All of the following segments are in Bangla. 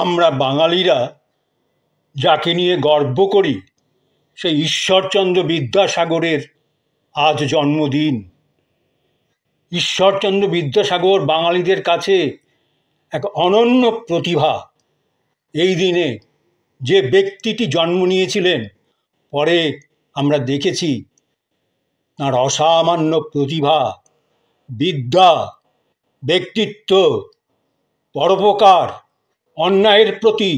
আমরা বাঙালিরা যাকে নিয়ে গর্ব করি সেই ঈশ্বরচন্দ্র বিদ্যাসাগরের আজ জন্মদিন। ঈশ্বরচন্দ্র বিদ্যাসাগর বাঙালিদের কাছে এক অনন্য প্রতিভা। এই দিনে যে ব্যক্তিটি জন্ম নিয়েছিলেন, পরে আমরা দেখেছি তাঁর অসামান্য প্রতিভা, বিদ্যা, ব্যক্তিত্ব, পরোপকার, অন্যায়ের প্রতি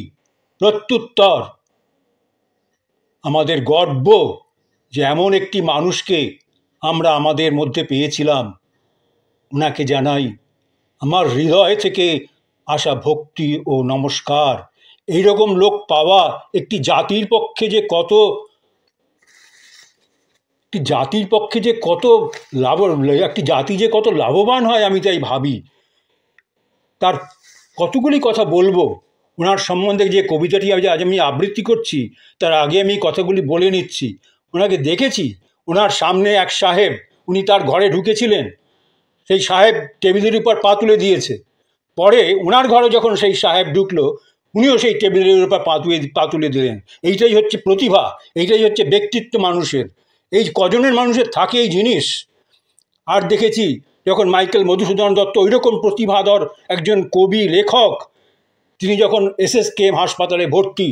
প্রত্যুত্তর। আমাদের গর্ব যে এমন একটি মানুষকে আমরা আমাদের মধ্যে পেয়েছিলাম। ওনাকে জানাই আমার হৃদয় থেকে আসা ভক্তি ও নমস্কার। এইরকম লোক পাওয়া একটি জাতির পক্ষে যে কত একটি জাতি যে কত লাভবান হয়, আমি তাই ভাবি। তার কতগুলি কথা বলবো। ওনার সম্বন্ধে যে কবিতাটি আজ আমি আবৃত্তি করছি, তার আগে আমি কথাগুলি বলে নিচ্ছি। ওনাকে দেখেছি, ওনার সামনে এক সাহেব, উনি তার ঘরে ঢুকেছিলেন, সেই সাহেব টেবিলের উপর পা তুলে দিয়েছে। পরে ওনার ঘরে যখন সেই সাহেব ঢুকলো, উনিও সেই টেবিলের উপর পা তুলে দিলেন। এইটাই হচ্ছে প্রতিভা, এইটাই হচ্ছে ব্যক্তিত্ব মানুষের। এই কজনের মানুষের থাকে এই জিনিস। আর দেখেছি যখন মাইকেল মধুসূদন দত্ত ওইরকম প্রতিভাধর একজন কবি লেখক, তিনি যখন SSKM হাসপাতালে ভর্তি,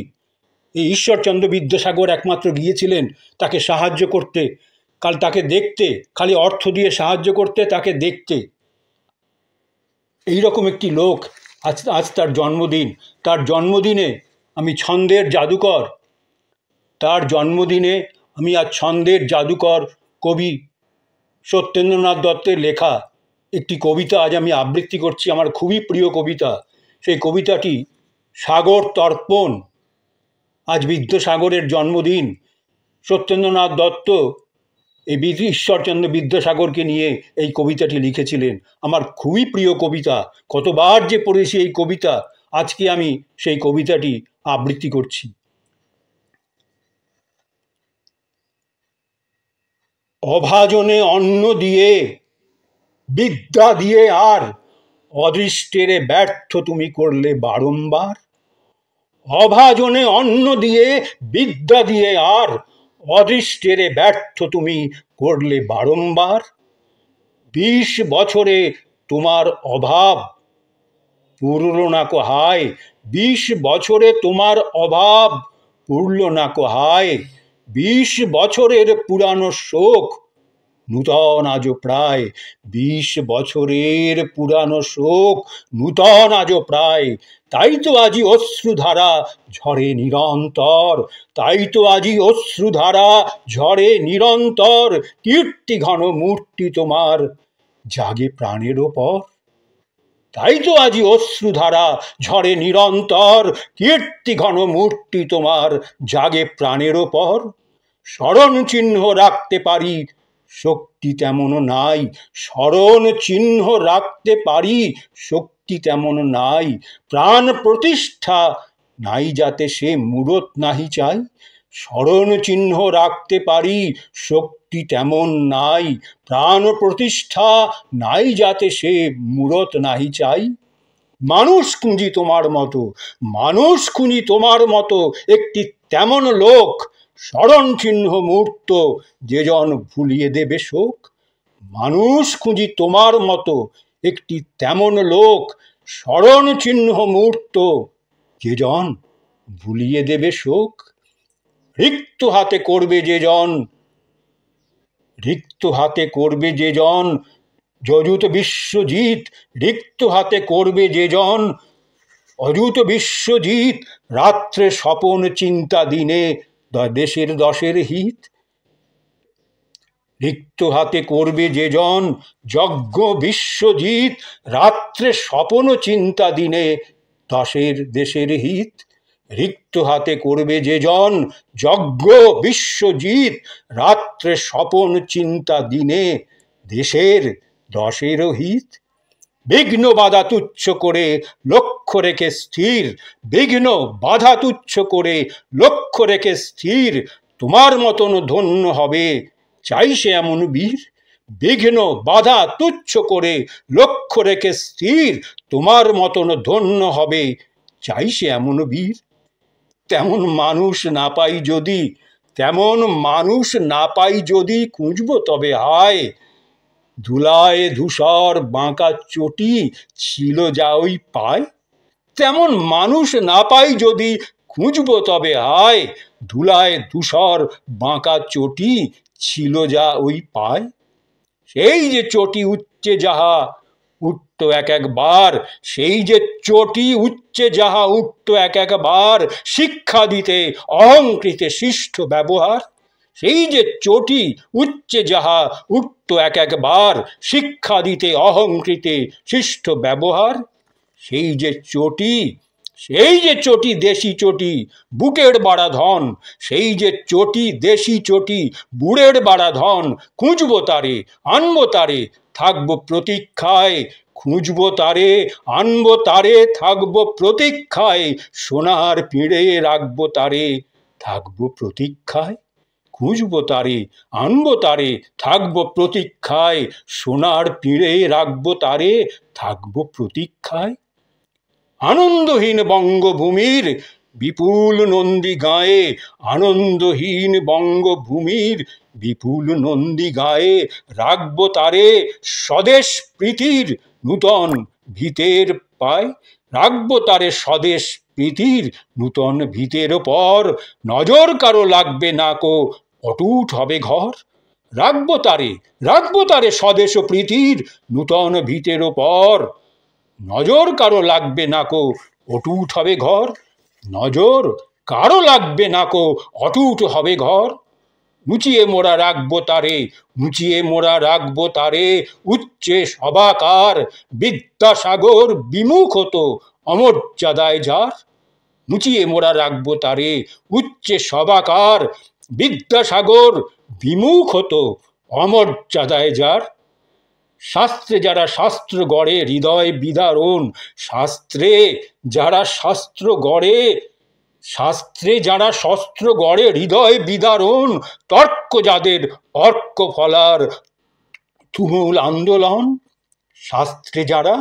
এই ঈশ্বরচন্দ্র বিদ্যাসাগর একমাত্র গিয়েছিলেন তাকে সাহায্য করতে, তাকে দেখতে, খালি অর্থ দিয়ে সাহায্য করতে, তাকে দেখতে। এইরকম একটি লোক আজ তার জন্মদিন। তার জন্মদিনে আমি ছন্দের জাদুকর, আজ ছন্দের জাদুকর কবি সত্যেন্দ্রনাথ দত্তের লেখা একটি কবিতা আজ আমি আবৃত্তি করছি, আমার খুবই প্রিয় কবিতা। সেই কবিতাটি সাগর তর্পণ। আজ বিদ্যাসাগরের জন্মদিন। সত্যেন্দ্রনাথ দত্ত এই ঈশ্বরচন্দ্র বিদ্যাসাগরকে নিয়ে এই কবিতাটি লিখেছিলেন। আমার খুবই প্রিয় কবিতা, কতবার যে পড়েছি এই কবিতা। আজকে আমি সেই কবিতাটি আবৃত্তি করছি। অভাজনে অন্ন দিয়ে, বিদ্যা দিয়ে আর অদৃষ্টেরে ব্যর্থ তুমি করলে বারংবার। অভাজনে অন্ন দিয়ে, বিদ্যা দিয়ে আর অদৃষ্টেরে ব্যর্থ তুমি করলে বারংবার। 20 বছরে তোমার অভাব পুরল না কো হায়। 20 বছরে তোমার অভাব পুরল না কো হায়। 20 বছরের পুরানো শোক নূতন আজও প্রায়। 20 বছরের পুরানো শোক নূতন আজও প্রায়। তাই তো আজি অশ্রুধারা ঝরে নিরন্তর। তাই তো আজি অশ্রুধারা ঝরে নিরন্তর। কীর্তি ঘন মূর্তি তোমার জাগে প্রাণের ওপর। তাই তো আজি অশ্রুধারা ঝরে নিরন্তর। কীর্তি ঘন মূর্তি তোমার জাগে প্রাণের ওপর। স্মরণ চিহ্ন রাখতে পারি শক্তি তেমন নাই। স্মরণ চিহ্ন রাখতে পারি শক্তি তেমন নাই। প্রাণ প্রতিষ্ঠা নাই যাতে সে মূরত নাহি চাই। স্মরণ চিহ্ন রাখতে পারি শক্তি তেমন নাই। প্রাণ প্রতিষ্ঠা নাই যাতে সে মূরত নাহি চাই। মানুষ খুঁজি তোমার মতো, মানুষ খুঁজি তোমার মতো একটি তেমন লোক। স্মরণ চিহ্ন মূর্ত যে জন ভুলিয়ে দেবে শোক। মানুষ খুঁজি তোমার মতো একটি তেমন লোক। স্মরণ চিহ্ন মূর্ত যে জন ভুলিয়ে দেবে শোক। রিক্ত হাতে করবে যে জন, রিক্ত হাতে করবে যে জন অযুত বিশ্বজিৎ। রিক্ত হাতে করবে যে জন অযুত বিশ্বজিৎ। রাত্রে স্বপন চিন্তা দিনে দেশের দশের হিত। রিক্ত হাতে করবে যে জন যজ্ঞ বিশ্বজিৎ। রাত্রে স্বপন চিন্তা দিনে দেশের হিত। রিক্ত হাতে করবে যে জন যজ্ঞ বিশ্বজিৎ। রাত্রে স্বপন চিন্তা দিনে দশের হিত। বিঘ্ন বাধা তুচ্ছ করে লক্ষ্য রেখে স্থির। বিঘ্ন বাধা তুচ্ছ করে লক্ষ্য রেখে স্থির। তোমার মতন ধন্য হবে চাই সে এমন বীর। বিঘ্ন বাধা তুচ্ছ করে লক্ষ্য রেখে স্থির। তোমার মতন ধন্য হবে চাই সে এমন বীর। তেমন মানুষ না পাই যদি, তেমন মানুষ না পাই যদি, খুঁজব তবে হায় ধুলায় ধূসর বাঁকা চটি ছিল যা ওই পায়। তেমন মানুষ না পাই যদি, খুঁজব তবে হায় ধুলায় ধূসর বাঁকা চটি ছিল যা ওই পায়। সেই যে চটি উচ্চে যাহা উঠত এক একবার, সেই যে চটি উচ্চে যাহা উঠত এক একবার, শিক্ষা দিতে অহংকৃতে শিষ্ট ব্যবহার। সেই যে চটি উচ্চে যাহা উঠত এক একবার, শিক্ষা দিতে অহংকৃতে শিষ্ট ব্যবহার। সেই যে চটি, সেই যে চটি দেশি চটি বুকের বাড়া ধন, সেই যে চটি দেশি চটি বুড়ের বাড়া ধন। খুঁজব তারে আনব তারে থাকব প্রতীক্ষায়, খুঁজব তারে আনব তারে থাকব প্রতীক্ষায়, সোনার পিঁড়ে রাখব তারে থাকব প্রতীক্ষায়। খুঁজব তারে আনব তারে থাকব প্রতীক্ষায়, সোনার পিঁড়ে রাখব তারে থাকব প্রতীক্ষায়। আনন্দহীন বঙ্গভূমির বিপুল নন্দী গায়ে, আনন্দহীন বঙ্গভূমির বিপুল নন্দী গায়ে, রাখব তারে স্বদেশ প্রীতির নূতন ভিতের পায়। রাখব তারে স্বদেশ প্রীতির নূতন ভিতের পর, নজর কারো লাগবে না কো অটুট হবে ঘর। রাখব তারে স্বদেশ প্রীতির নূতন ভিতের পর, নজর কারো লাগবে না কো অটুট হবে ঘর। নজর কারো লাগবে না কো অটুট হবে ঘর। মুচিয়ে মোরা রাখবো তারে, মুচিয়ে মোরা রাখবো তারে উচ্চে সবাকার, বিদ্যাসাগর বিমুখ হতো অমর্যাদায় যার। মুচিয়ে মোরা রাখবো তারে উচ্চে সবাকার, বিদ্যাসাগর বিমুখ হতো অমর্যাদায় যার। শাস্ত্রে যারা শাস্ত্র গড়ে হৃদয় বিদারণ, শাস্ত্রে যারা শাস্ত্র গড়ে, শাস্ত্রে যারা শস্ত্র গড়ে হৃদয় বিদারণ, তর্ক যাদের অর্ক ফলার তুমুল আন্দোলন। শাস্ত্রে যারা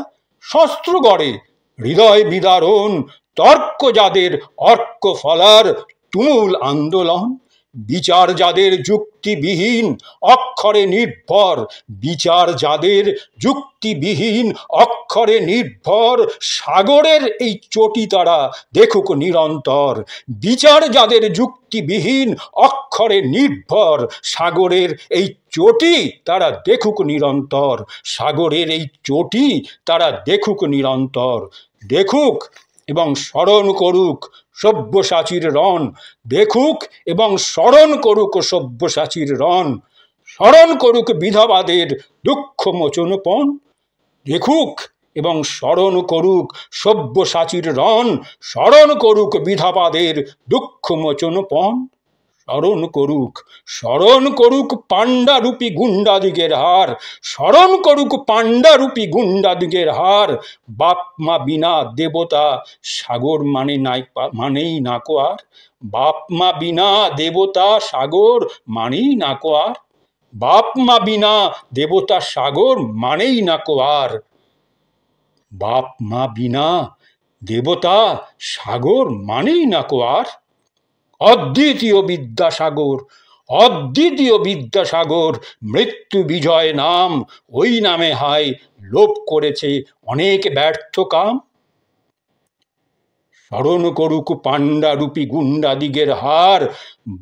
শস্ত্র গড়ে হৃদয় বিদারণ, তর্ক যাদের অর্ক ফলার তুমুল আন্দোলন। বিচার যাদের যুক্তিবিহীন অক্ষরে নির্ভর, বিচার যাদের যুক্তিবিহীন অক্ষরে নির্ভর, সাগরের এই চটি তারা দেখুক নিরন্তর। বিচার যাদের যুক্তিবিহীন অক্ষরে নির্ভর, সাগরের এই চটি তারা দেখুক নিরন্তর। সাগরের এই চটি তারা দেখুক নিরন্তর। দেখুক এবং স্মরণ করুক সব্যসাচীর রণ, দেখুক এবং স্মরণ করুক সব্যসাচীর রণ। স্মরণ করুক বিধবাদের দুঃখ মোচনপণ, দেখুক এবং স্মরণ করুক সব্যসাচীর রণ। স্মরণ করুক বিধবাদের দুঃখ মোচনপণ। স্মরণ করুক পাণ্ডারূপী গুন্ডাদিগের হার, স্মরণ করুক পাণ্ডারূপী গুন্ডাদিগের হার। বাপ মা বিনা দেবতা সাগর মানেই নাকো আর, বাপ মা বিনা দেবতা সাগর মানেই নাকো আর, বাপ মা বিনা দেবতা সাগর মানেই নাকো আর, বাপ মা বিনা দেবতা সাগর মানেই নাকো আর। অদ্বিতীয় বিদ্যাসাগর, অদ্বিতীয় বিদ্যাসাগর মৃত্যু বিজয় নাম, ওই নামে হায় লোপ করেছে অনেক ব্যর্থ কাম। স্মরণ করুক পাণ্ডারূপী গুন্ডাদিগের হার,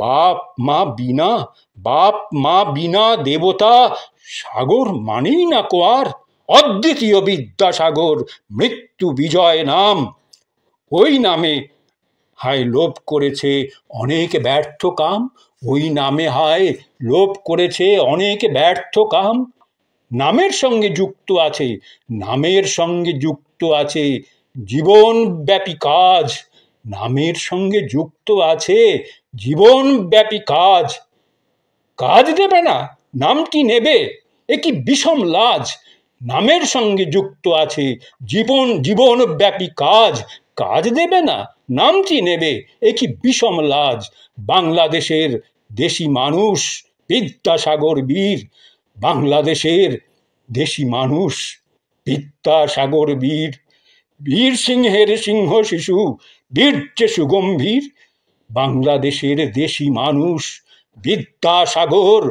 বাপ মা বিনা দেবতা সাগর মানেই নাকো আর। অদ্বিতীয় বিদ্যাসাগর মৃত্যু বিজয় নাম, ওই নামে হায় লোপ করেছে অনেক ব্যর্থ কাম। ওই নামে হায় লোপ করেছে অনেক ব্যর্থ কাম। নামের সঙ্গে যুক্ত আছে, নামের সঙ্গে যুক্ত আছে জীবনব্যাপী কাজ, নামের সঙ্গে যুক্ত আছে জীবনব্যাপী কাজ। কাজ দেবে না নামটি নেবে, এ কি বিষম লাজ। নামের সঙ্গে যুক্ত আছে জীবনব্যাপী কাজ, কাজ দেবে না নামটি নেবে, এ কি বিষম লাজ। বাংলাদেশের দেশি মানুষ বিদ্যাসাগর বীর, বাংলাদেশের দেশি মানুষ বিদ্যাসাগর বীর। বীর সিংহের সিংহ শিশু বীর্যে সুগম্ভীর, বাংলাদেশের দেশি মানুষ বিদ্যাসাগর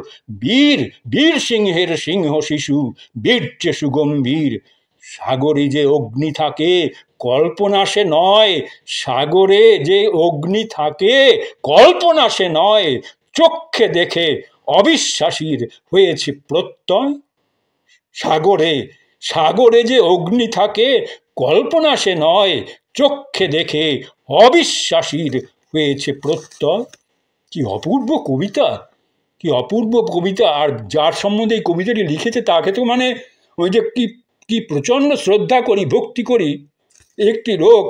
বীর, বীর সিংহের সিংহ শিশু বীর্যে সুগম্ভীর। সাগরে যে অগ্নি থাকে কল্পনা সে নয়, সাগরে যে অগ্নি থাকে কল্পনা সে নয়, চক্ষে দেখে অবিশ্বাসীর হয়েছে প্রত্যয়। সাগরে, সাগরে যে অগ্নি থাকে কল্পনা সে নয়, চক্ষে দেখে অবিশ্বাসীর হয়েছে প্রত্যয়। কি অপূর্ব কবিতা, কি অপূর্ব কবিতা! আর যার সম্বন্ধে এই কবিতাটি লিখেছে তাকে তো মানে ওই যে কি কি প্রচণ্ড শ্রদ্ধা করি, ভক্তি করি। একটি লোক